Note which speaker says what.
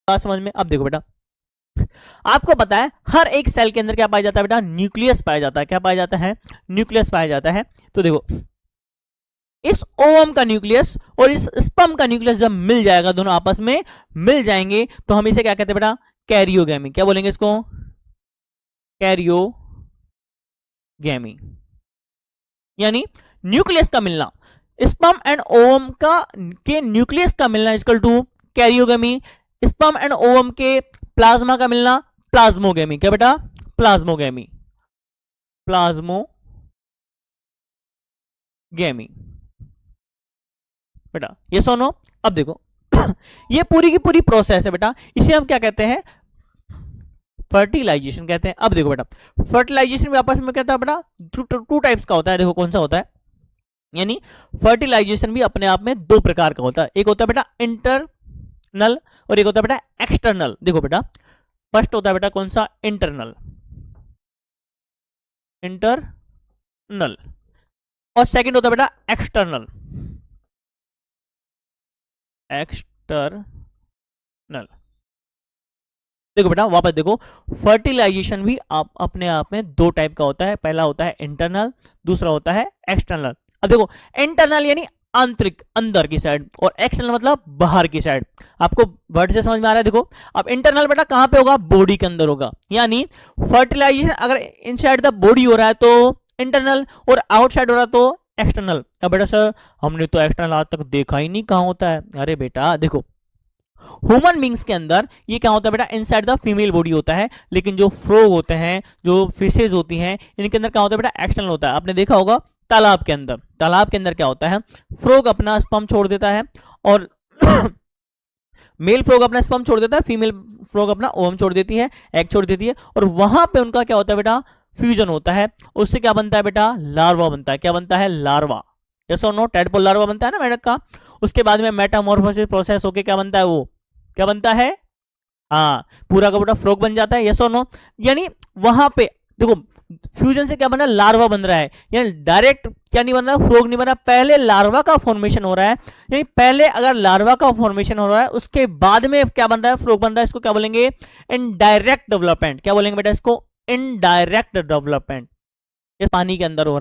Speaker 1: बात समझ में? अब देखो बेटा, आपको पता है हर एक सेल के अंदर क्या पाया जाता है बेटा? न्यूक्लियस पाया जाता है। क्या पाया जाता है? न्यूक्लियस पाया जाता है। तो देखो, इस ओवम का न्यूक्लियस और इस स्पर्म का न्यूक्लियस जब मिल जाएगा, दोनों आपस में मिल जाएंगे, तो हम इसे क्या कहते हैं बेटा? कैरियोगेमी। क्या बोलेंगे इसको? कैरियोगेमी। यानी न्यूक्लियस का मिलना, स्पर्म एंड ओवम का के न्यूक्लियस का मिलना equal to karyogamy. Sperm and ovum के प्लाज्मा का मिलना प्लाज्मोगेमी। क्या बेटा? प्लाज्मोगेमी। प्लाज्मोगेमी बेटा, ये सुनो। अब देखो ये पूरी की पूरी प्रोसेस है बेटा, इसे हम क्या कहते हैं? फर्टिलाइजेशन कहते हैं। अब देखो बेटा, फर्टिलाइजेशन भी आपस में कहता है बेटा टू टाइप्स का होता है। देखो कौन सा होता है? यानी फर्टिलाइजेशन भी अपने आप में दो प्रकार का होता है। एक होता है बेटा इंटरनल और एक होता है बेटा एक्सटर्नल। देखो बेटा, फर्स्ट होता है बेटा कौन सा? इंटरनल। इंटरनल। और सेकंड होता है बेटा एक्सटर्नल। एक्सटर्नल। देखो बेटा वापस देखो, फर्टिलाइजेशन भी आप अपने आप में दो टाइप का होता है। पहला होता है इंटरनल, दूसरा होता है एक्सटर्नल। अब देखो, इंटरनल यानी आंतरिक, अंदर की साइड, और एक्सटर्नल मतलब बाहर की साइड। आपको वर्ड से समझ में आ रहा है? देखो, अब इंटरनल बेटा कहां पे होगा? बॉडी के अंदर होगा। यानी फर्टिलाइजेशन अगर इनसाइड द बॉडी हो रहा है तो इंटरनल, और आउटसाइड हो रहा है तो एक्सटर्नल। अब बेटा सर हमने तो एक्सटर्नल आज तक देखा ही नहीं, कहां होता है? अरे बेटा देखो, ह्यूमन बींग्स के अंदर ये क्या होता है बेटा? इनसाइड द फीमेल बॉडी होता है। लेकिन जो फ्रॉग होते हैं, जो फिशेज होती हैं, इनके अंदर क्या होता है बेटा? एक्सटर्नल होता है। आपने देखा होगा तालाब के अंदर, तालाब के अंदर क्या होता है? फ्रॉग अपना स्पर्म छोड़ देता है, और मेल फ्रॉग अपना स्पर्म छोड़ देता है, फीमेल फ्रॉग अपना ओवम छोड़ देती है, एग छोड़ देती है, और वहां पे उनका क्या होता है बेटा? फ्यूजन होता है। उससे क्या बनता है बेटा? लार्वा बनता है। क्या बनता है? लार्वा। यस और नो? टैडपोल लार्वा बनता है ना मेढक का। उसके बाद में मेटामॉर्फोसिस प्रोसेस होके क्या बनता है? वो क्या बनता है? हाँ, पूरा का पूरा फ्रॉग बन जाता है। यस और नो? यानी वहां पे देखो, फ्यूजन से क्या बन रहा है? लार्वा बन रहा है। यानी डायरेक्ट क्या नहीं बन रहा? फ्रॉग नहीं बन रहा, पहले लार्वा का फॉर्मेशन हो रहा है। यानी पहले अगर लार्वा का फॉर्मेशन हो रहा है, उसके बाद में क्या बन रहा है? फ्रॉग बन रहा है। इसको क्या बोलेंगे? Indirect development. क्या बोलेंगे बेटा इसको? Indirect development. ये पानी के अंदर हो रहा है।